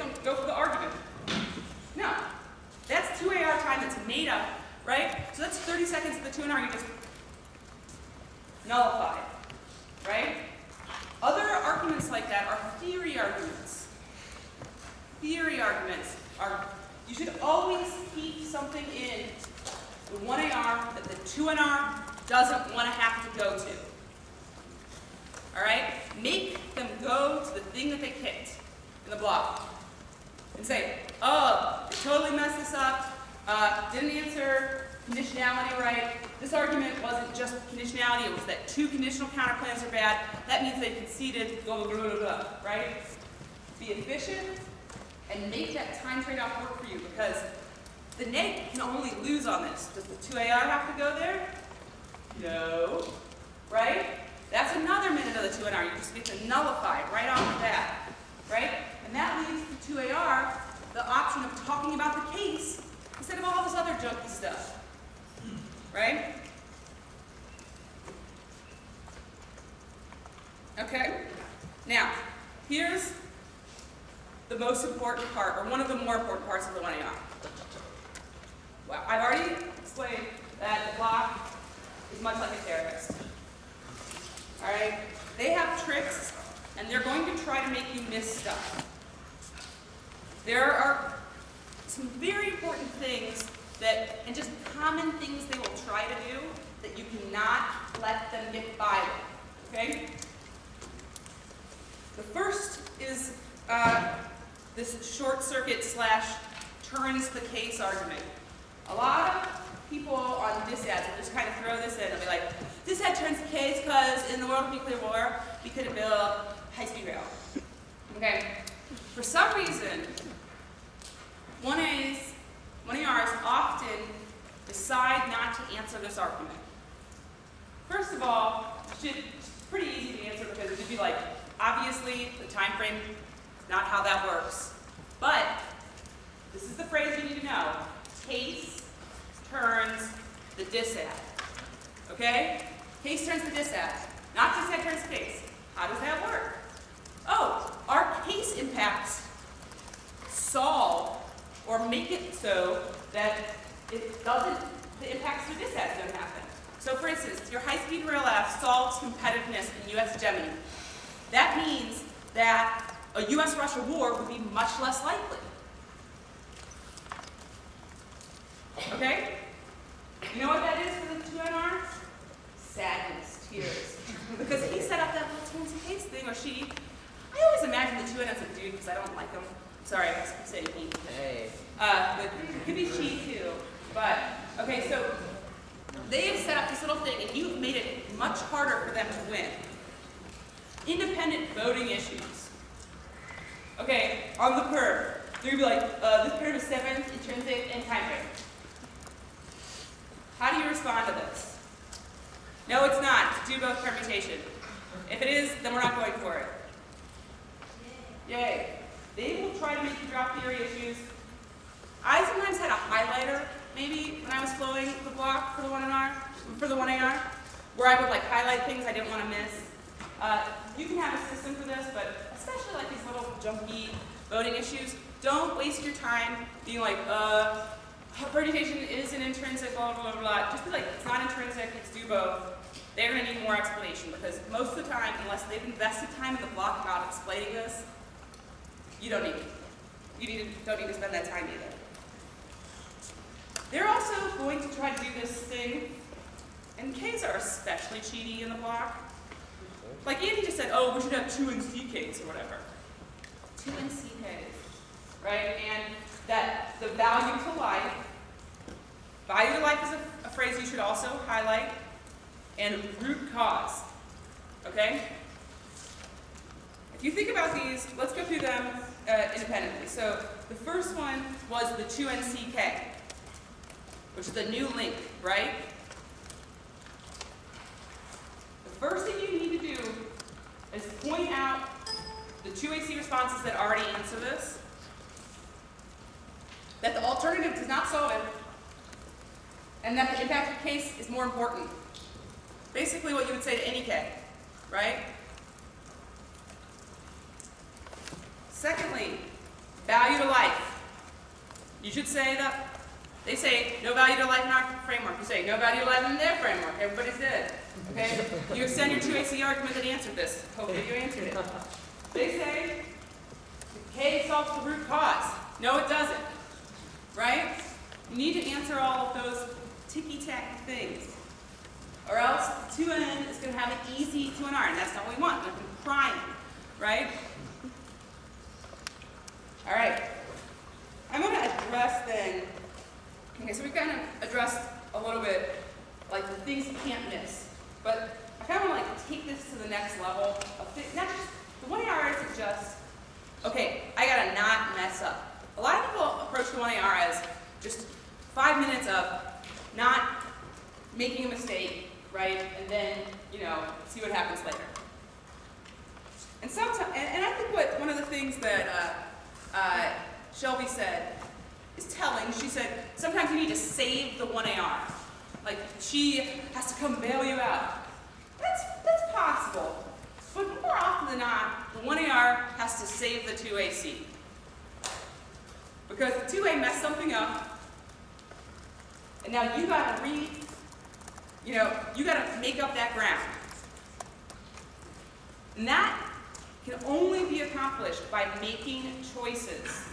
don't go for the argument. No. That's 2AR time that's made up, right? So that's 30 seconds of the 2NR you just nullified, right? Other arguments like that are theory arguments. Theory arguments are, you should always keep something in the 1AR that the 2NR doesn't want to have to go to. All right? Make them go to the thing that they kicked in the block. And say, oh, they totally messed this up, didn't answer conditionality right. This argument wasn't just conditionality, it was that 2 conditional counterplans are bad. That means they conceded, blah, blah, blah, blah, blah, right? Be efficient and make that time trade-off work for you, because the neg can only lose on this. Does the 2AR have to go there? No, right? That's another minute of the 2NR. You just get to nullify right off the bat, right? And that leaves the 2AR the option of talking about the case instead of all this other junky stuff, right? Okay? Now, here's the most important part, or one of the more important parts of the 1AR. Well, I've already explained that the block is much like a therapist. All right? They have tricks, and they're going to try to make you miss stuff. There are some very important things that, and just common things they will try to do that you cannot let them get by with, okay? The first is this short circuit / turns the case argument. A lot of people on disads will just kind of throw this in and be like, disad turns the case because in the world of nuclear war, we couldn't build high-speed rail. Okay? For some reason, 1ARs often decide not to answer this argument. First of all, it's pretty easy to answer because it would be like, obviously, the time frame is not how that works. But this is the phrase you need to know. Case turns the disad. Okay? Case turns the disad. Not disad turns the case. How does that work? Oh, our case impacts solve or make it so that it doesn't, the impacts to disads don't happen. So for instance, your high-speed rail app solves competitiveness in U.S. hegemony. That means that a U.S.-Russia war would be much less likely. Okay? You know what that is for the 2NR? Sadness, tears. Because he set up that little turns the case thing, or she. I always imagine the 2N as a dude because I don't like them. Sorry, I keep saying he. Hey. But it could be she too. But, okay, so they have set up this little thing, and you've made it much harder for them to win. Independent voting issues. Okay, on the perm, they're going to be like, this perm is 7th, intrinsic, and time frame. How do you respond to this? No, it's not. It's a do both permutation. If it is, then we're not going for it. Yay. They will try to make you drop theory issues. I sometimes had a highlighter, maybe, when I was flowing the block for the 1AR, where I would like highlight things I didn't want to miss. You can have a system for this, but especially like these little junky voting issues, don't waste your time being like, permutation is an intrinsic, blah, blah, blah, blah. Just be like, it's not intrinsic, it's do both. They're going to need more explanation because most of the time, unless they've invested time in the block about explaining this, you don't need it. You don't need to spend that time either. They're also going to try to do this thing, and Ks are especially cheaty in the block. Like Andy just said, oh, we should have 2 NCKs or whatever. 2 NCKs, right? And that the value to life is a phrase you should also highlight, and root cause, okay? If you think about these, let's go through them independently. So the first one was the 2NCK, which is the new link, right? The first thing you need to do is point out the 2AC responses that already answer this, that the alternative does not solve it, and that the impacted case is more important. Basically what you would say to any K, right? Secondly, Value to life. You should say that. They say no value to life in our framework. You say no value to life in their framework. Everybody's dead. Okay? You extend your 2AC argument that answered this. Hopefully you answered it. They say K solves the root cause. No, it doesn't. Right? You need to answer all of those ticky-tacky things. Or else 2N is going to have an easy 2NR, and that's not what we want. We're going to be crying. Right? All right. I'm going to address then. Okay, so we've kind of addressed a little bit, like the things you can't miss. But I kind of want to like take this to the next level. Not just, the 1AR isn't just, okay, I got to not mess up. A lot of people approach the 1AR as just 5 minutes of not making a mistake, right? And then, see what happens later. And sometimes, and I think one of the things that Shelby said is telling. She said, sometimes you need to save the 1AR. Like, she has to come bail you out. That's possible. But more often than not, the 1AR has to save the 2AC. Because the 2A messed something up, and now you gotta you gotta make up that ground. And that can only be accomplished by making choices.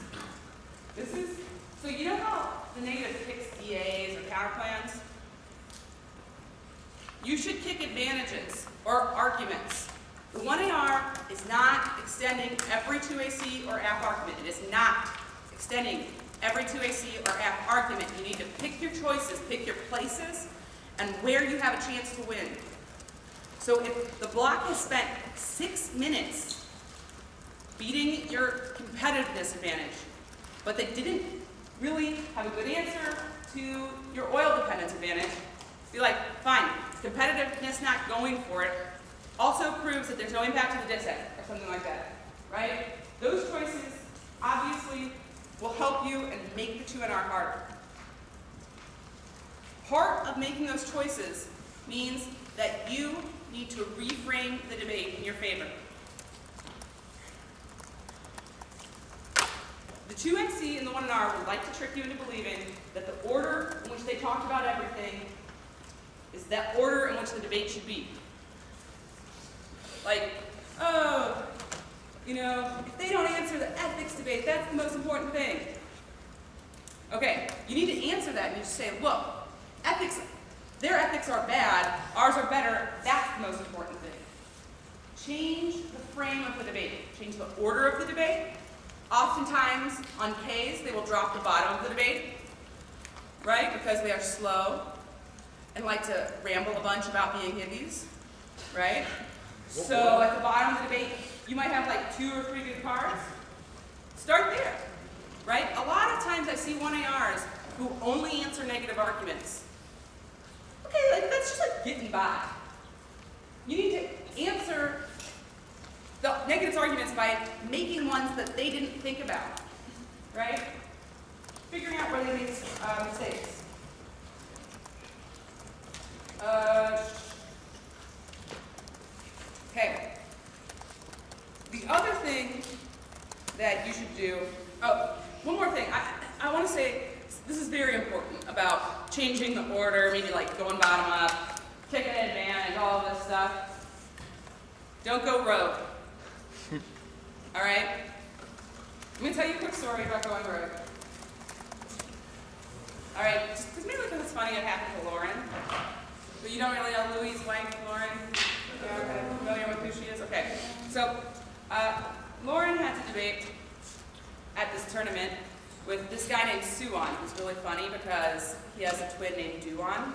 So you know how the negative kicks DAs or counterplans? You should kick advantages or arguments. The 1AR is not extending every 2AC or app argument. It is not extending every 2AC or app argument. You need to pick your choices, pick your places, and where you have a chance to win. So if the block has spent 6 minutes beating your competitiveness advantage, but they didn't really have a good answer to your oil dependence advantage, be like, fine, competitiveness not going for it also proves that there's no impact to the disc or something like that, right? Those choices obviously will help you and make the 2NR harder. Part of making those choices means that you need to reframe the debate in your favor. The 2NC and the 1NR would like to trick you into believing that the order in which they talked about everything is that order in which the debate should be. Like, oh, if they don't answer the ethics debate, that's the most important thing. Okay, you need to answer that and you say, look, their ethics are bad, ours are better, that's the most important thing. Change the frame of the debate, change the order of the debate. Oftentimes, on Ks, they will drop the bottom of the debate, right? Because they are slow and like to ramble a bunch about being hippies, right? So at the bottom of the debate, you might have like 2 or 3 good cards. Start there, right? A lot of times I see 1ARs who only answer negative arguments. Okay, that's just like getting by. You need to answer the negative arguments by making ones that they didn't think about, right? Figuring out where they made mistakes. Okay. The other thing that you should do, one more thing. I want to say, this is very important about changing the order, maybe like going bottom up, kicking an advantage, all of this stuff. Don't go rogue. All right? I'm going to tell you a quick story about going rogue. All right, just mainly because it's funny, it happened to Lauren. But you don't really know Louise Blank, Lauren? You're okay, familiar with who she is? Okay. So, Lauren had to debate at this tournament with this guy named Suwon, who's really funny because he has a twin named Duwon.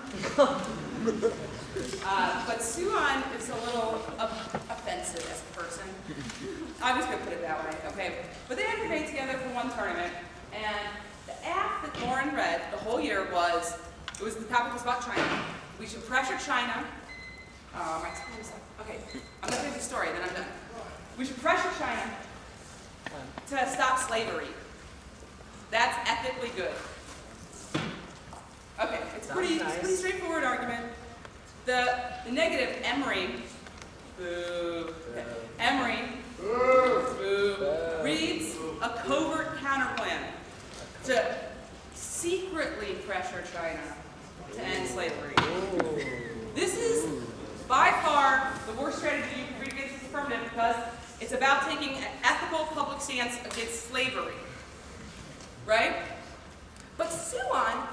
But Suwon is a little offensive as a person. I'm just going to put it that way, okay? But they had to debate together for one tournament, and the app that Lauren read the whole year the topic was about China. We should pressure China. My time's up. Okay, I'm going to finish the story, then I'm done. We should pressure China to stop slavery. That's ethically good. Okay, it's a pretty straightforward argument. The negative, Emory, boo. Emory, boo, reads a covert counterplan to secretly pressure China to end slavery. This is by far the worst strategy you can read against this affirmative because it's about taking an ethical public stance against slavery, right? But Suwon,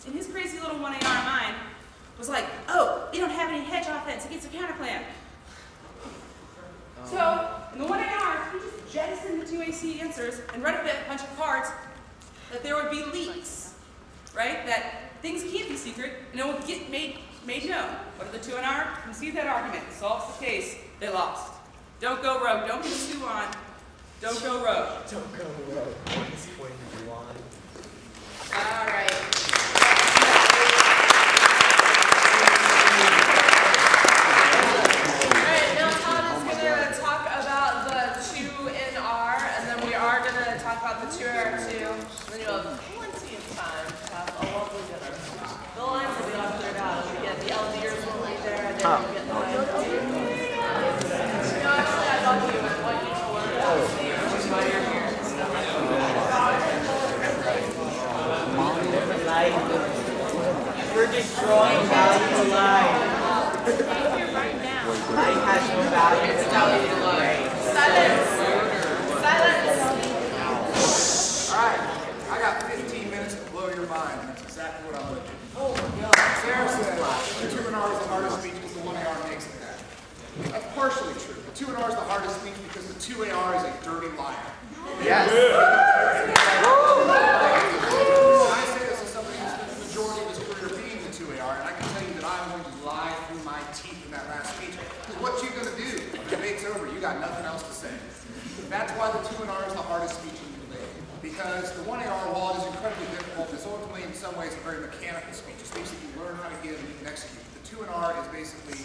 in his crazy little 1AR mind, was like, oh, they don't have any hedge offense against a counterplan. So, in the 1AR, he just jettisoned the 2AC answers and read a bunch of cards that there would be leaks, right? That things can't be secret and it will get made known. What did the 2NR? Concede that argument. Solves the case. They lost. Don't go rogue. Don't get Suwon. Don't go rogue. Don't go rogue. What is point of view on? All right. The 2R2, then you'll have plenty of time to have a lovely dinner. The lines will be all cleared out. You get the LDers will be there, and then you get the lines. No, actually, I love you and want you to learn how to see, which is why you're here. You're destroying value to life. Stay here right now. Life has no value to life. Silence! Silence! Alright, I got 15 minutes to blow your mind. That's exactly what I'm going to do. Oh my God. Sarah said the 2NR is the hardest speech because the 1AR makes it that. That's partially true. The 2NR is the hardest speech because the 2AR is a dirty liar. Yes. I say this as somebody who spent the majority of his career being the 2AR, and I can tell you that I'm going to lie through my teeth in that last speech. Because what you going to do when the debate's over? You got nothing else to say. That's why the 2NR is the hardest speech in the debate. Because the 1AR, while it is incredibly difficult, is ultimately in some ways a very mechanical speech. It's basically learn how to give and you can execute. The 2NR is basically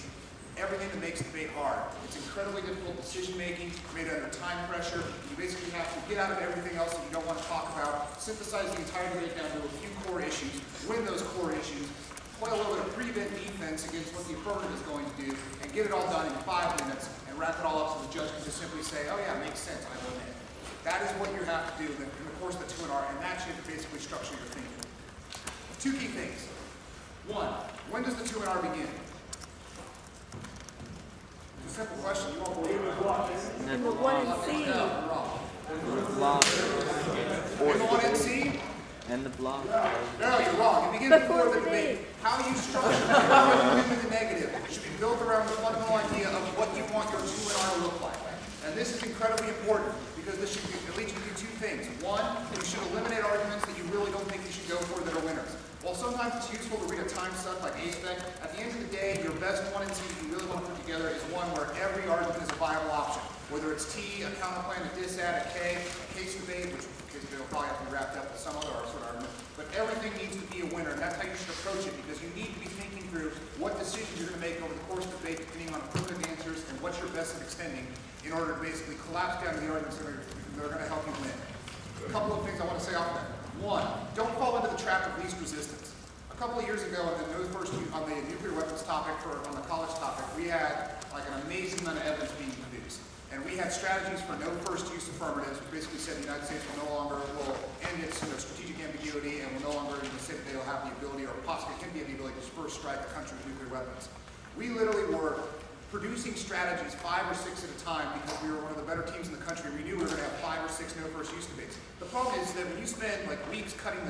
everything that makes debate hard. It's incredibly difficult decision making, made under time pressure. You basically have to get out of everything else that you don't want to talk about, synthesize the entire debate down to a few core issues, win those core issues, play a little bit of prevent defense against what the affirmative is going to do, and get it all done in 5 minutes, and wrap it all up so the judge can just simply say, oh yeah, makes sense, I win it. That is what you have to do in the course of the 2NR, and that should basically structure your thinking. 2 key things. 1, when does the 2NR begin? It's a simple question. You won't believe it. Number 1C. No, you're wrong. Block. In the 1NC? And the block. No, you're wrong. It begins before the debate. How you structure the negative should be built around the fundamental idea of what you want your 2NR to look like. And this is incredibly important because this should lead you to do 2 things. 1, you should eliminate arguments that you really don't think you should go for that are winners. While sometimes it's useful to read a time suck like A-Spec, at the end of the day, your best 1NC that you really want to put together is one where every argument is a viable option. Whether it's T, a counterplan, a disad, a case debate, which case debate will probably have to be wrapped up with some other sort of argument. But everything needs to be a winner, and that's how you should approach it, because you need to be thinking through what decisions you're going to make over the course of the debate, depending on affirmative answers and what's your best at extending, in order to basically collapse down to the arguments that are going to help you win. A couple of things I want to say off that. 1, don't fall into the trap of least resistance. A couple of years ago, on the nuclear weapons topic, on the college topic, we had like an amazing amount of evidence being produced. And we had strategies for no first use affirmatives, which basically said the United States will end its strategic ambiguity and will no longer even say that they will have the ability, or possibly can be the ability, to first strike a country with nuclear weapons. We literally were producing strategies 5 or 6 at a time because we were one of the better teams in the country. We knew we were going to have 5 or 6 no first use debates. The problem is that when you spend like weeks cutting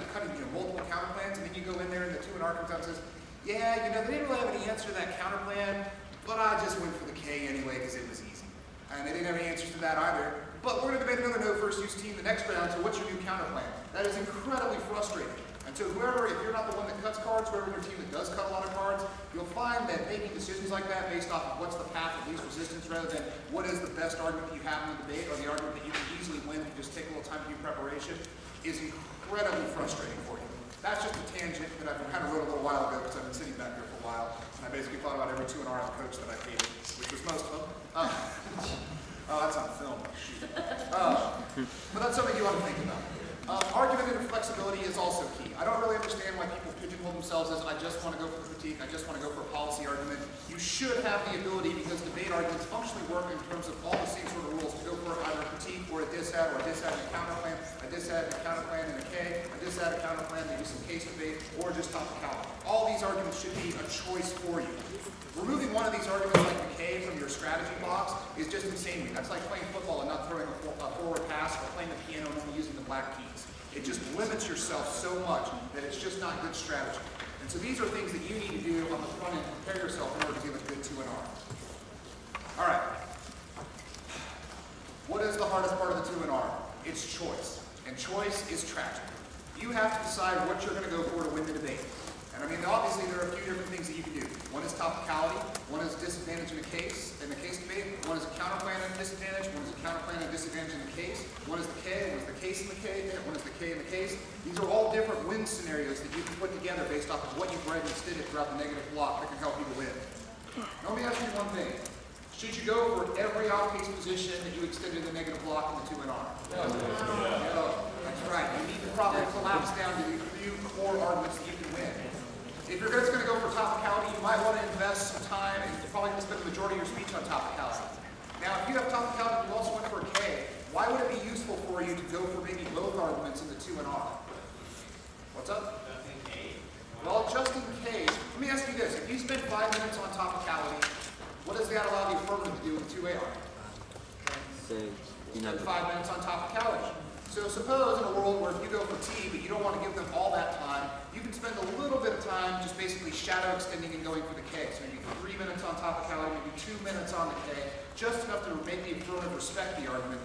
multiple counterplans, and then you go in there and the 2NR comes out and says, yeah, they didn't really have any answer to that counterplan, but I just went for the K anyway because it was easy. And they didn't have any answers to that either. But we're going to debate another no first use team the next round, so what's your new counterplan? That is incredibly frustrating. And so whoever, if you're not the one that cuts cards, whoever in your team that does cut a lot of cards, you'll find that making decisions like that based off of what's the path of least resistance rather than what is the best argument that you have in the debate or the argument that you can easily win if you just take a little time to do preparation is incredibly frustrating for you. That's just a tangent that I kind of wrote a little while ago because I've been sitting back here for a while, and I basically thought about every 2NR as a coach that I hated, which was most of them. Oh, that's on film. But that's something you want to think about. Argumentative flexibility is also key. I don't really understand why people pigeonhole themselves as I just want to go for the critique, I just want to go for a policy argument. You should have the ability, because debate arguments functionally work in terms of all the same sort of rules, to go for either a critique or a dissad, or a dissad and a counterplan, a dissad and a counterplan and a K, a dissad, a counterplan, maybe some case debate, or just topicality. All these arguments should be a choice for you. Removing one of these arguments like the K from your strategy box is just insane. That's like playing football and not throwing a forward pass, or playing the piano and only using the black keys. It just limits yourself so much that it's just not good strategy. And so these are things that you need to do on the front end to prepare yourself in order to give a good 2 and R. All right. What is the hardest part of the 2 and R? It's choice. And choice is tragic. You have to decide what you're going to go for to win the debate. And I mean, obviously, there are a few different things that you can do. One is topicality, one is disadvantage in the case debate, one is a counterplan and disadvantage, one is a counterplan and disadvantage in the case, one is the K, one is the case in the K, one is the K in the case. These are all different win scenarios that you can put together based off of what you've read and studied throughout the negative block that can help you to win. Now, let me ask you one thing. Should you go for every outcase position that you extended in the negative block in the 2 and R? No. No. That's right. You need to probably collapse down to the few core arguments that you can win. If you're just going to go for topicality, you might want to invest some time, and you're probably going to spend the majority of your speech on topicality. Now, if you have topicality and you also went for a K, why would it be useful for you to go for maybe both arguments in the 2 and R? What's up? Just in case. Well, just in case, let me ask you this. If you spend 5 minutes on topicality, what does that allow the affirmative to do with 2AR? Say, Spend 5 minutes on topicality. So suppose in a world where if you go for T, but you don't want to give them all that time, you can spend a little bit of time just basically shadow extending and going for the K. So maybe 3 minutes on topicality, maybe 2 minutes on the K, just enough to make the affirmative respect the argument,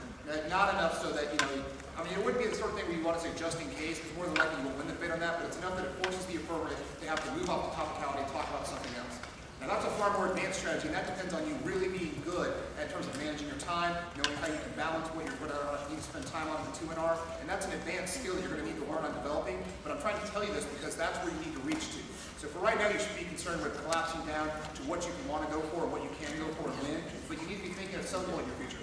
not enough so that, I mean, it wouldn't be the sort of thing where you want to say just in case, because more than likely you will win the debate on that, but it's enough that it forces the affirmative to have to move off the topicality and talk about something else. Now that's a far more advanced strategy, and that depends on you really being good in terms of managing your time, knowing how you can balance what you're going to need to spend time on in the 2 and R, and that's an advanced skill that you're going to need to learn on developing, but I'm trying to tell you this because that's where you need to reach to. So for right now, you should be concerned with collapsing down to what you can want to go for and what you can go for and win, but you need to be thinking at some point in your future,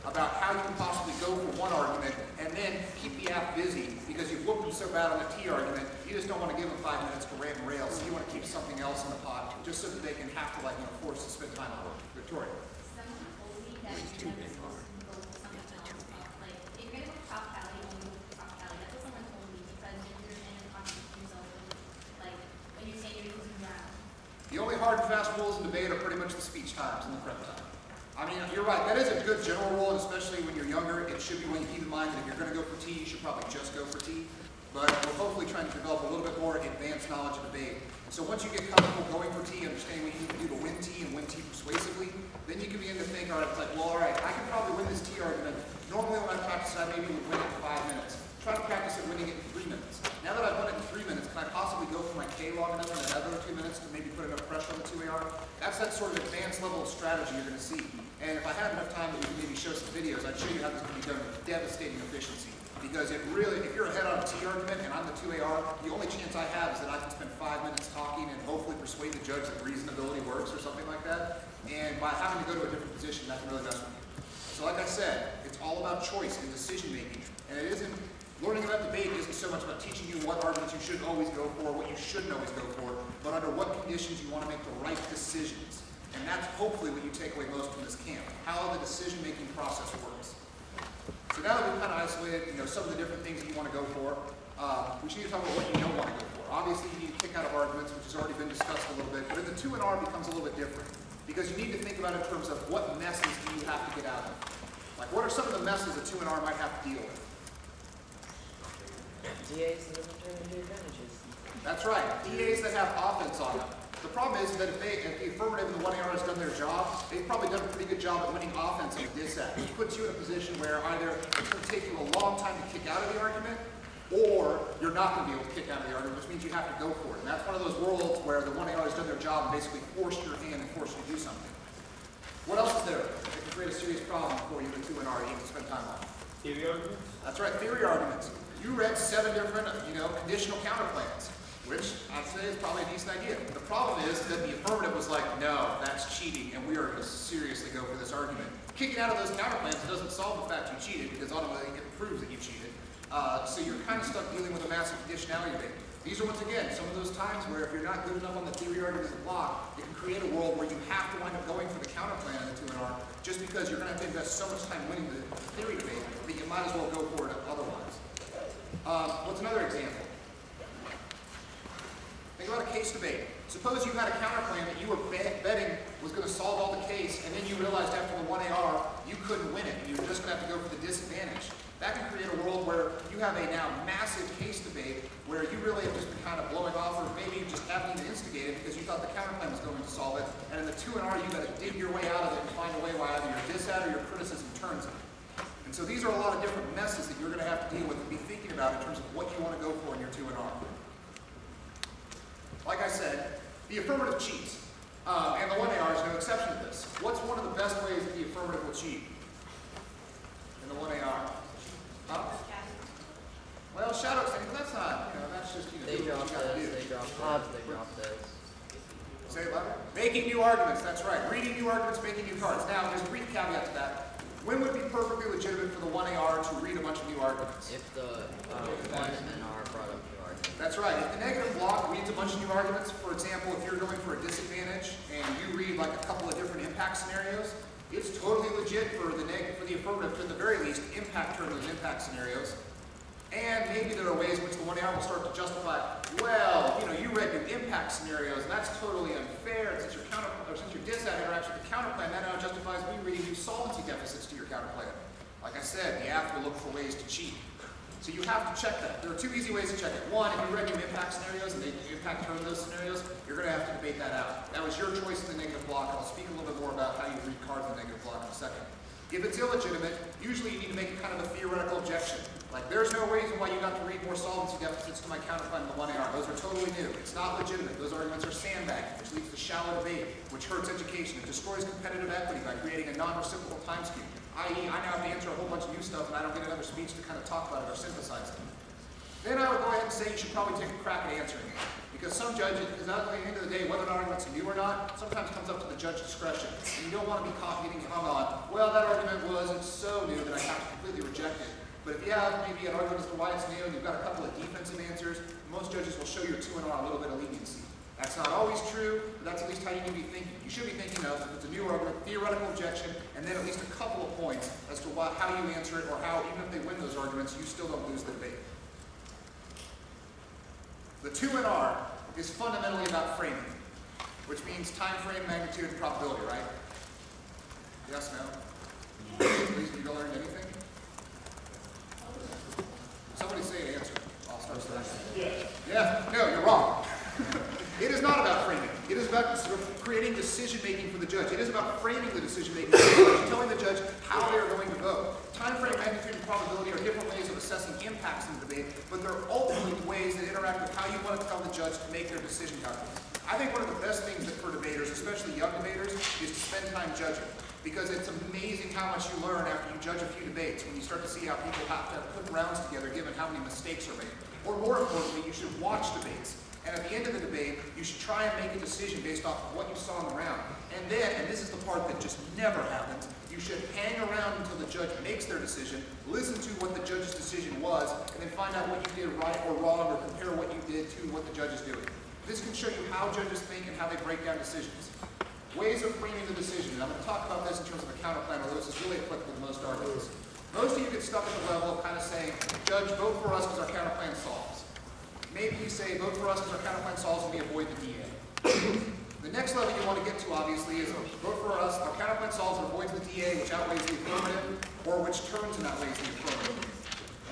about how you can possibly go for one argument and then keep the app busy because you've whooped them so bad on the T argument, you just don't want to give them 5 minutes to rant and rail, so you want to keep something else in the pot just so that they can have to force to spend time on it. Victoria. Someone told me that you're never supposed to go for something else. Like, if you're going to go for topicality, you want to go for topicality. That's what someone told me because you're in a contradict yourself. Like, when you're saying you're losing ground. The only hard and fast rules in debate are pretty much the speech times and the prep time. I mean, you're right. That is a good general rule, and especially when you're younger, it should be one you keep in mind that if you're going to go for T, you should probably just go for T. But we're hopefully trying to develop a little bit more advanced knowledge of debate. So once you get comfortable going for T, understanding what you need to do to win T and win T persuasively, then you can begin to think, all right, it's like, well, all right, I can probably win this T argument. Normally when I practice, I maybe would win it in 5 minutes. Try to practice it winning it in 3 minutes. Now that I've won it in 3 minutes, can I possibly go for my K long enough in another 2 minutes to maybe put enough pressure on the 2AR? That's that sort of advanced level of strategy you're going to see. And if I had enough time that we could maybe show some videos, I'd show you how this can be done with devastating efficiency. Because it really, if you're ahead on a T argument and I'm the 2AR, the only chance I have is that I can spend 5 minutes talking and hopefully persuade the judge that reasonability works or something like that. And by having to go to a different position, that can really mess with you. So like I said, it's all about choice and decision making. And it isn't, learning about debate isn't so much about teaching you what arguments you should always go for, what you shouldn't always go for, but under what conditions you want to make the right decisions. And that's hopefully what you take away most from this camp, how the decision-making process works. So now that we've kind of isolated, some of the different things that you want to go for, we should need to talk about what you don't want to go for. Obviously, you need to kick out of arguments, which has already been discussed a little bit, but in the 2 and R becomes a little bit different, because you need to think about it in terms of what messes do you have to get out of. Like, what are some of the messes that 2 and R might have to deal with? DAs that doesn't turn into advantages. That's right, DAs that have offense on them. The problem is that if the affirmative and the 1AR has done their job, they've probably done a pretty good job at winning offense on the dissat, which puts you in a position where either it's going to take you a long time to kick out of the argument, or you're not going to be able to kick out of the argument, which means you have to go for it. And that's one of those worlds where the 1AR has done their job and basically forced your hand and forced you to do something. What else is there that can create a serious problem for you in 2 and R you need to spend time on? Theory arguments? That's right, theory arguments. You read 7 different, conditional counterplans, which I'd say is probably a decent idea. The problem is that the affirmative was like, no, that's cheating, and we are going to seriously go for this argument. Kicking out of those counterplans doesn't solve the fact you cheated, because ultimately it proves that you cheated. So you're kind of stuck dealing with a massive conditionality debate. These are, once again, some of those times where if you're not good enough on the theory argument as a block, it can create a world where you have to wind up going for the counterplan in the 2NR just because you're going to have to invest so much time winning the theory debate that you might as well go for it otherwise. What's another example? Think about a case debate. Suppose you had a counterplan that you were betting was going to solve all the case, and then you realized after the 1AR you couldn't win it, and you were just going to have to go for the disadvantage. That can create a world where you have a now massive case debate where you really have just been kind of blowing off, or maybe you just haven't even instigated because you thought the counterplan was going to solve it, and in the 2NR you got to dig your way out of it and find a way why either your dissat or your criticism turns it. And so these are a lot of different messes that you're going to have to deal with and be thinking about in terms of what you want to go for in your 2NR. Like I said, the affirmative cheats. And the 1AR is no exception to this. What's one of the best ways that the affirmative will cheat in the 1AR? Huh? Well, shadow extending, that's not, that's just, They do what drop you gotta this, do. they drop this, they drop this. Say it louder. Making new arguments, that's right. Reading new arguments, making new cards. Now, there's a brief caveat to that. When would be perfectly legitimate for the 1AR to read a bunch of new arguments? If the 1NR brought up new argument. That's right. If the negative block reads a bunch of new arguments, for example, if you're going for a disadvantage and you read like a couple of different impact scenarios, it's totally legit for the affirmative to, at the very least, impact turn those impact scenarios. And maybe there are ways in which the 1AR will start to justify, well, you read new impact scenarios, and that's totally unfair. And since your dissat interacts with the counterplan, that now justifies me reading new solvency deficits to your counterplan. Like I said, the app will look for ways to cheat. So you have to check that. There are two easy ways to check it. One, if you read new impact scenarios and they impact turn those scenarios, you're going to have to debate that out. That was your choice in the negative block, and I'll speak a little bit more about how you read cards in the negative block in a second. If it's illegitimate, usually you need to make it kind of a theoretical objection. Like, there's no reason why you got to read more solvency deficits to my counterplan in the 1AR. Those are totally new. It's not legitimate. Those arguments are sandbagging, which leads to shallow debate, which hurts education. It destroys competitive equity by creating a non-reciprocal time skew, i.e., I now have to answer a whole bunch of new stuff and I don't get another speech to kind of talk about it or synthesize it. Then I would go ahead and say you should probably take a crack at answering it. Because some judges, because at the end of the day, whether an argument's new or not, sometimes comes up to the judge's discretion. And you don't want to be caught getting hung on, well, that argument wasn't so new that I have to completely reject it. But if you have maybe an argument as to why it's new and you've got a couple of defensive answers, most judges will show your 2NR a little bit of leniency. That's not always true, but that's at least how you need to be thinking. You should be thinking of, if it's a new argument, theoretical objection, and then at least a couple of points as to how you answer it, or how, even if they win those arguments, you still don't lose the debate. The 2NR is fundamentally about framing, which means time frame, magnitude, and probability, right? Yes, no? Please, have you learned anything? Somebody say an answer. I'll start with that. Yeah. No, you're wrong. It is not about framing. It is about creating decision-making for the judge. It is about framing the decision-making for the judge, telling the judge how they are going to vote. Time frame, magnitude, and probability are different ways of assessing impacts in the debate, but they're ultimately ways that interact with how you want to tell the judge to make their decision calculus. I think one of the best things for debaters, especially young debaters, is to spend time judging. Because it's amazing how much you learn after you judge a few debates, when you start to see how people have to put rounds together given how many mistakes are made. Or more importantly, you should watch debates. And at the end of the debate, you should try and make a decision based off of what you saw in the round. And then, and this is the part that just never happens, you should hang around until the judge makes their decision, listen to what the judge's decision was, and then find out what you did right or wrong, or compare what you did to what the judge is doing. This can show you how judges think and how they break down decisions. Ways of framing the decision. And I'm going to talk about this in terms of a counterplan, although this is really applicable to most arguments. Most of you get stuck at the level of kind of saying, Judge, vote for us because our counterplan solves. Maybe you say, vote for us because our counterplan solves and we avoid the DA. The next level you want to get to, obviously, is vote for us, our counterplan solves and avoids the DA, which outweighs the affirmative, or which turns and outweighs the affirmative.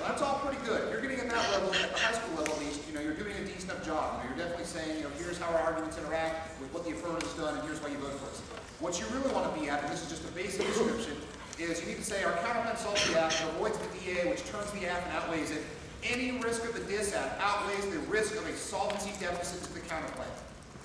Well, that's all pretty good. You're getting at that level, at the high school level at least, you're doing a decent enough job. You're definitely saying, here's how our arguments interact with what the affirmative has done, and here's why you vote for us. What you really want to be at, and this is just a basic description, is you need to say our counterplan solves the app and avoids the DA, which turns the app and outweighs it. Any risk of the dissat outweighs the risk of a solvency deficit to the counterplan.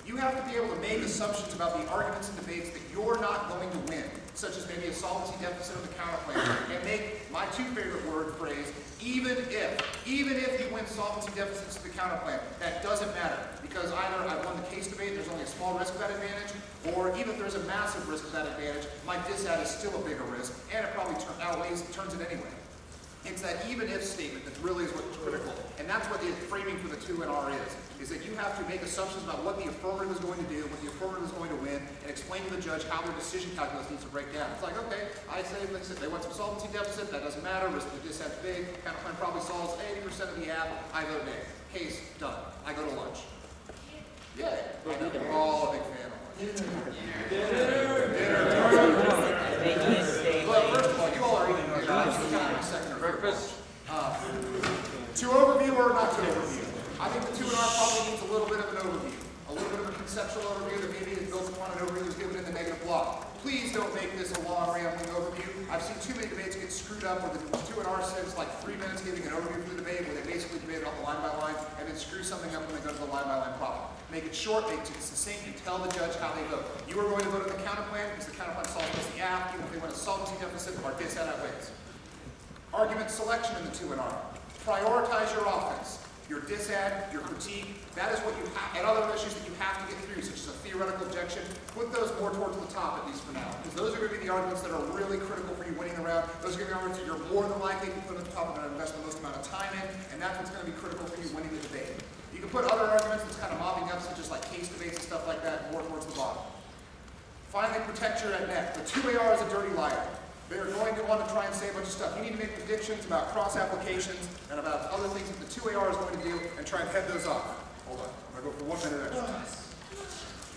You have to be able to make assumptions about the arguments and debates that you're not going to win, such as maybe a solvency deficit of the counterplan, and make my two favorite word phrase, even if you win solvency deficits to the counterplan, that doesn't matter, because either I won the case debate, there's only a small risk of that advantage, or even if there's a massive risk of that advantage, my dissat is still a bigger risk, and it probably turns it anyway. It's that even if statement that really is what's critical. And that's what the framing for the 2NR is that you have to make assumptions about what the affirmative is going to do, what the affirmative is going to win, and explain to the judge how their decision calculus needs to break down. It's like, okay, I say, they want some solvency deficit, that doesn't matter, risk of the discount's big, counterplan probably solves 80% of the app, I vote nay. Case done. I go to lunch. Yeah, I know, we're all a big fan of lunch. Well, first of all, you all are eating dinner. That's the kind of second or breakfast. To overview or not to overview? I think the 2NR probably needs a little bit of an overview. A little bit of a conceptual overview that maybe is built upon an overview that was given in the negative block. Please don't make this a long, rambling overview. I've seen too many debates get screwed up where the 2NR spends like 3 minutes giving an overview for the debate where they basically debate it off line by line and then screw something up when they go to the line by line problem. Make it short, make it succinct, and tell the judge how they vote. You are going to vote on the counterplan because the counterplan solves the app, even if they want a solvency deficit or dis outweighs. Argument selection in the 2NR. Prioritize your offense. Your disad, your critique, that is what you have, and other issues that you have to get through, such as a theoretical objection, put those more towards the top, at least for now. Because those are going to be the arguments that are really critical for you winning the round. Those are going to be arguments that you're more than likely to put at the top and invest the most amount of time in, and that's what's going to be critical for you winning the debate. You can put other arguments that's kind of mobbing up, such as like case debates and stuff like that, more towards the bottom. Finally, protect your neck. The 2AR is a dirty liar. They're going to want to try and say a bunch of stuff. You need to make predictions about cross-applications and about other things that the 2AR is going to do and try and head those off. Hold on. I'm going to go for 1 minute extra.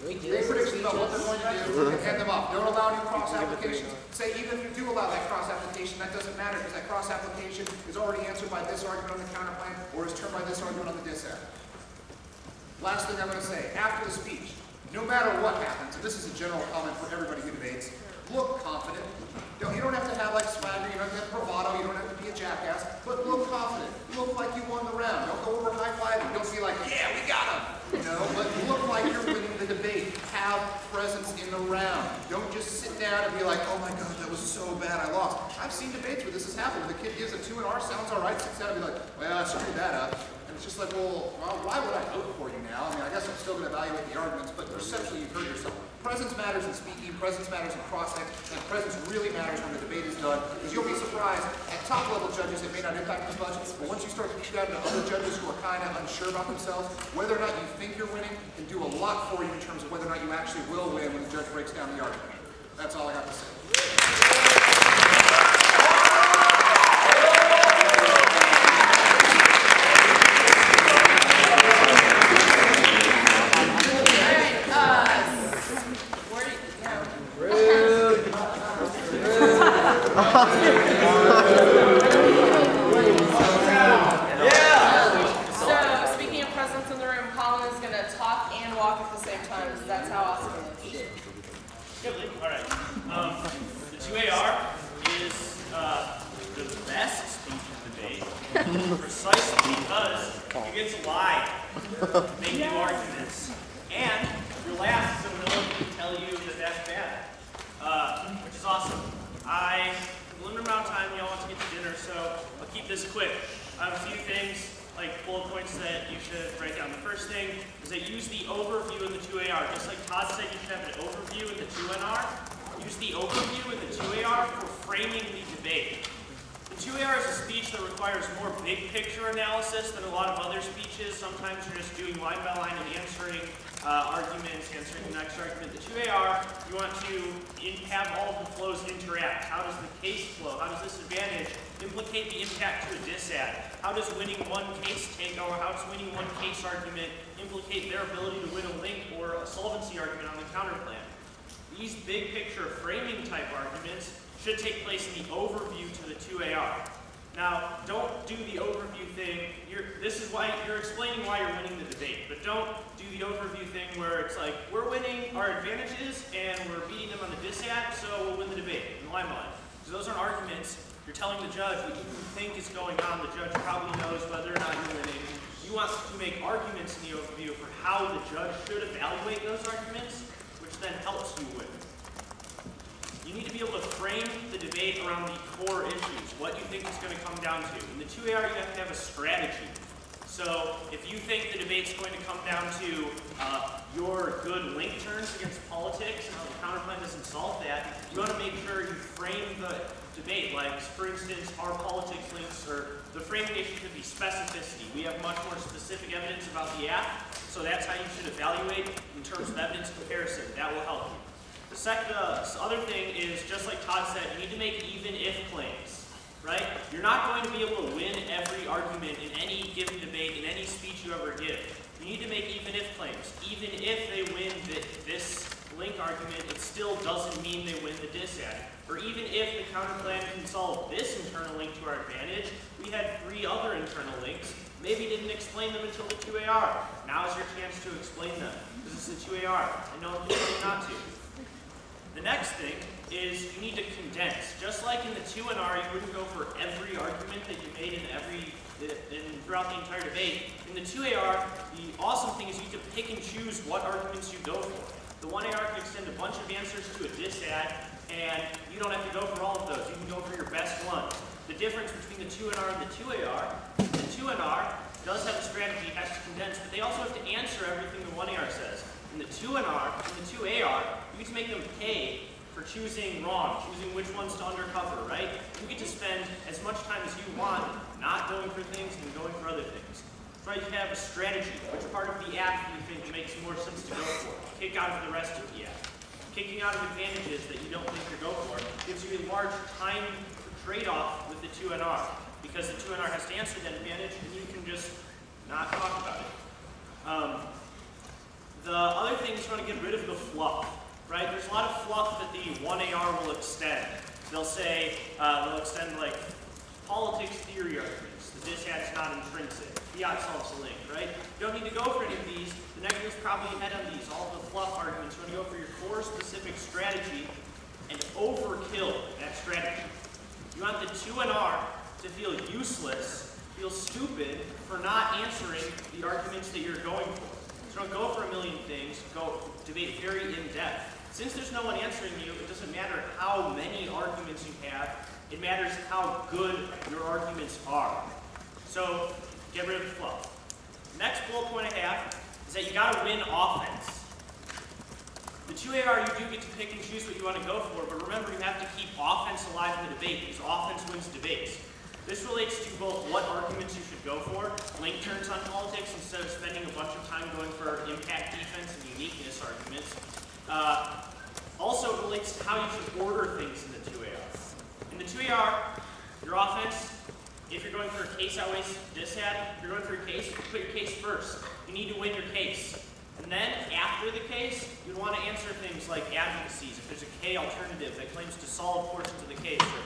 Make predictions about what they're going to do and head them off. Don't allow any cross-applications. Say even if you do allow that cross-application, that doesn't matter because that cross-application is already answered by this argument on the counterplan or is turned by this argument on the dissent. Last thing I'm going to say, after the speech, no matter what happens, and this is a general comment for everybody who debates, look confident. You don't have to have like swagger, you don't have to have bravado, you don't have to be a jackass, but look confident. Look like you won the round. Don't go over high-fiving. Don't be like, yeah, we got him. You know, but look like you're winning the debate. Have presence in the round. Don't just sit down and be like, oh my God, that was so bad, I lost. I've seen debates where this has happened. Where the kid gives a 2NR, sounds all right, sits down and be like, well, I screwed that up. And it's just like, well, why would I vote for you now? I mean, I guess I'm still going to evaluate the arguments, but perceptually you've hurt yourself. Presence matters in speaking, presence matters in cross-section, and presence really matters when the debate is done, because you'll be surprised, at top-level judges it may not impact as much, but once you start to get down to other judges who are kind of unsure about themselves, whether or not you think you're winning can do a lot for you in terms of whether or not you actually will win when the judge breaks down the argument. That's all I got to say. So, speaking of presence in the room, Colin is going to talk and walk at the same time, because that's how awesome it is. All right. The 2AR is the best speech debate precisely because you get to lie, make new arguments, and your last so no one can tell you that that's bad, which is awesome. I have a limited amount of time. Y'all want to get to dinner, so I'll keep this quick. I have a few things, like bullet points that you should write down. The first thing is that use the overview in the 2AR. Just like Todd said, you should have an overview in the 2NR. Use the overview in the 2AR for framing the debate. The 2AR is a speech that requires more big picture analysis than a lot of other speeches. Sometimes you're just doing line by line and answering arguments, answering the next argument. The 2AR, you want to have all of the flows interact. How does the case flow? How does this advantage implicate the impact to a disad? How does winning one case or how does winning one case argument implicate their ability to win a link or a solvency argument on the counterplan? These big picture framing type arguments should take place in the overview to the 2AR. Now, don't do the overview thing. This is why you're explaining why you're winning the debate, but don't do the overview thing where it's like, we're winning our advantages and we're beating them on the disad, so we'll win the debate in the limelight. Because those aren't arguments. You're telling the judge what you think is going on. The judge probably knows whether or not you're winning. You want to make arguments in the overview for how the judge should evaluate those arguments, which then helps you win. You need to be able to frame the debate around the core issues, what you think it's going to come down to. In the 2AR, you have to have a strategy. So if you think the debate's going to come down to your good link turns against politics and how the counterplan doesn't solve that, you want to make sure you frame the debate. Like, for instance, our politics links, or the framing issue could be specificity. We have much more specific evidence about the app, so that's how you should evaluate in terms of evidence comparison. That will help you. The other thing is, just like Todd said, you need to make even-if claims, right? You're not going to be able to win every argument in any given debate, in any speech you ever give. You need to make even-if claims. Even if they win this link argument, it still doesn't mean they win the disad. Or even if the counterplan can solve this internal link to our advantage, we had 3 other internal links. Maybe you didn't explain them until the 2AR. Now is your chance to explain them. This is the 2AR, and no one can tell you not to. The next thing is you need to condense. Just like in the 2NR, you wouldn't go for every argument that you made throughout the entire debate. In the 2AR, the awesome thing is you can pick and choose what arguments you go for. The 1AR can extend a bunch of answers to a disad, and you don't have to go for all of those. You can go for your best ones. The difference between the 2NR and the 2AR, the 2NR does have a strategy, it has to condense, but they also have to answer everything the 1AR says. In the 2NR and the 2AR, you get to make them pay for choosing wrong, choosing which ones to undercover, right? You get to spend as much time as you want not going for things and going for other things. Right, you have a strategy. Which part of the app do you think makes more sense to go for? Kick out of the rest of the app. Kicking out of advantages that you don't think you go for gives you a large time trade-off with the 2NR, because the 2NR has to answer that advantage and you can just not talk about it. The other thing is you want to get rid of the fluff, right? There's a lot of fluff that the 1AR will extend. They'll say, they'll extend like politics theory arguments. The disad is not intrinsic. Fiat solves the link, right? You don't need to go for any of these. The negatives probably ahead on these, all the fluff arguments. You want to go for your core specific strategy and overkill that strategy. You want the 2NR to feel useless, feel stupid for not answering the arguments that you're going for. So don't go for a million things, go debate very in-depth. Since there's no one answering you, it doesn't matter how many arguments you have, it matters how good your arguments are. So get rid of the fluff. Next bullet point I have is that you gotta win offense. The 2AR, you do get to pick and choose what you want to go for, but remember you have to keep offense alive in the debate, because offense wins debates. This relates to both what arguments you should go for, link turns on politics instead of spending a bunch of time going for impact defense and uniqueness arguments. Also it relates to how you should order things in the 2AR. In the 2AR, your offense, if you're going for a case outweighs disad, if you're going for a case, put your case first. You need to win your case. And then, after the case, you'd want to answer things like advocacies. If there's a K alternative that claims to solve portions of the case or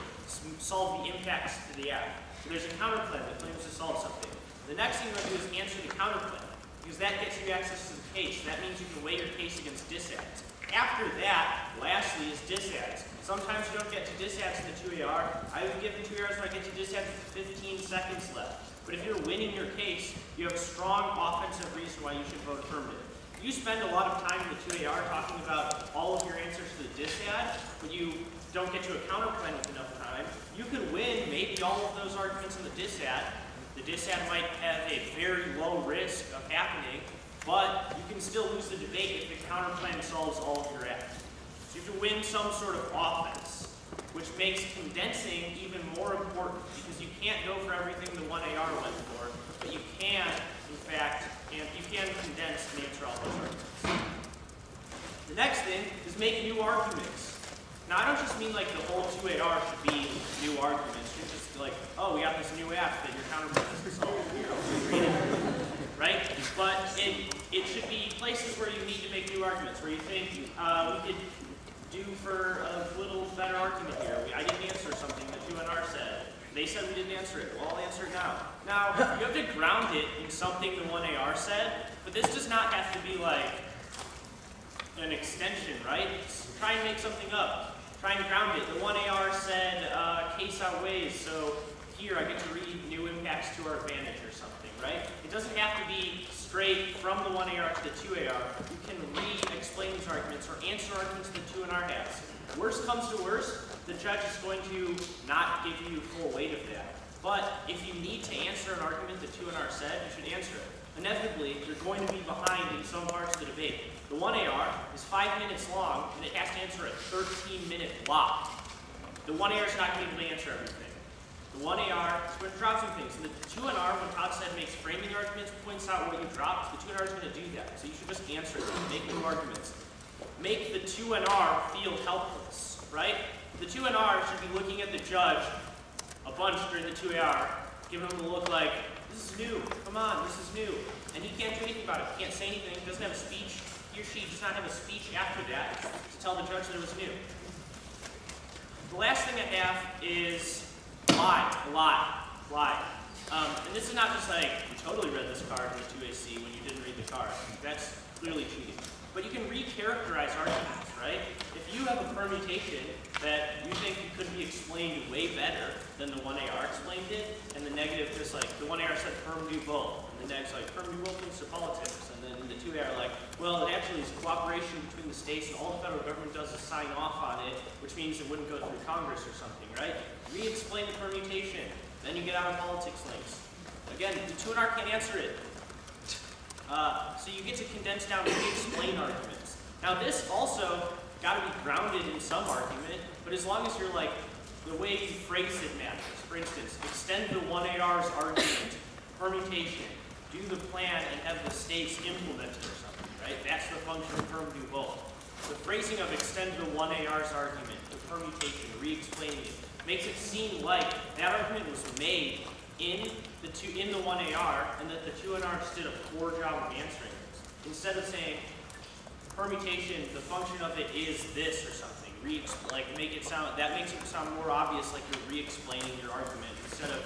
solve the impacts to the app. So there's a counterplan that claims to solve something. The next thing you want to do is answer the counterplan, because that gets you access to the case. That means you can weigh your case against disads. After that, lastly, is disads. Sometimes you don't get to disads in the 2AR. I would give the 2ARs when I get to disads with 15 seconds left. But if you're winning your case, you have a strong offensive reason why you should vote affirmative. You spend a lot of time in the 2AR talking about all of your answers to the disad, but you don't get to a counterplan with enough time. You could win maybe all of those arguments in the disad. The disad might have a very low risk of happening, but you can still lose the debate if the counterplan solves all of your acts. So you have to win some sort of offense, which makes condensing even more important, because you can't go for everything the 1AR went for, but you can, in fact, and you can condense and answer all those arguments. The next thing is make new arguments. Now, I don't just mean like the whole 2AR should be new arguments. You're just like, oh, we got this new app that your counterplan doesn't solve. Read it. Right? But it should be places where you need to make new arguments, where you think we could do for a little better argument here. I didn't answer something that 2NR said. They said we didn't answer it. Well, I'll answer it now. Now, you have to ground it in something the 1AR said, but this does not have to be like an extension, right? Try and make something up. Try and ground it. The 1AR said case outweighs, so here I get to read new impacts to our advantage or something, right? It doesn't have to be straight from the 1AR to the 2AR. You can re-explain these arguments or answer arguments the 2NR has. Worst comes to worst, the judge is going to not give you full weight of that. But if you need to answer an argument that 2NR said, you should answer it. Inevitably, you're going to be behind in some parts of the debate. The 1AR is 5 minutes long, and it has to answer a 13-minute block. The 1AR is not going to be able to answer everything. The 1AR is going to drop some things. And the 2NR, when Todd said makes framing arguments, points out what you dropped, the 2NR is going to do that. So you should just answer them, make new arguments. Make the 2NR feel helpless, right? The 2NR should be looking at the judge a bunch during the 2AR, giving him the look like, this is new, come on, this is new. And he can't do anything about it. He can't say anything, he doesn't have a speech. He or she does not have a speech after that to tell the judge that it was new. The last thing I have is lie. And this is not just like, you totally read this card in the 2AC when you didn't read the card. That's clearly cheating. But you can recharacterize arguments, right? If you have a permutation that you think could be explained way better than the 1AR explained it, and the negative just like, the 1AR said perm do both, and the neg's like, perm do both into politics, and then the 2AR like, well, it actually is cooperation between the states, and all the federal government does is sign off on it, which means it wouldn't go through Congress or something, right? Re-explain the permutation, then you get out of politics links. Again, the 2NR can't answer it. So you get to condense down and re-explain arguments. Now this also got to be grounded in some argument, but as long as you're like, the way you phrase it matters. For instance, extend the 1AR's argument, permutation, do the plan and have the states implement it or something, right? That's the function of perm do both. The phrasing of extend the 1AR's argument, the permutation, re-explaining it, makes it seem like that argument was made in the 1AR, and that the 2NR just did a poor job of answering this. Instead of saying, permutation, the function of it is this or something, make it sound, that makes it sound more obvious like you're re-explaining your argument instead of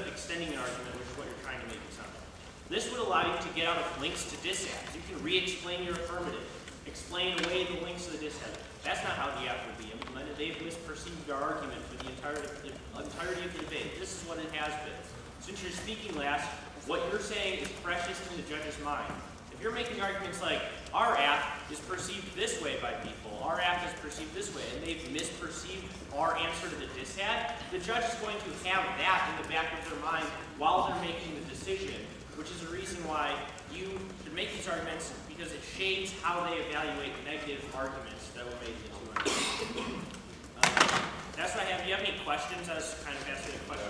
extending an argument, which is what you're trying to make it sound. This would allow you to get out of links to disads. You can re-explain your affirmative, explain away the links to the dissad. That's not how the app will be implemented. They've misperceived our argument for the entirety of the debate. This is what it has been. Since you're speaking last, what you're saying is freshest in the judge's mind. If you're making arguments like, our app is perceived this way by people, our app is perceived this way, and they've misperceived our answer to the dissad, the judge is going to have that in the back of their mind while they're making the decision, which is the reason why you should make these arguments, because it shades how they evaluate negative arguments that were made in the 200. That's what I have. Do you have any questions? I was kind of asking a question.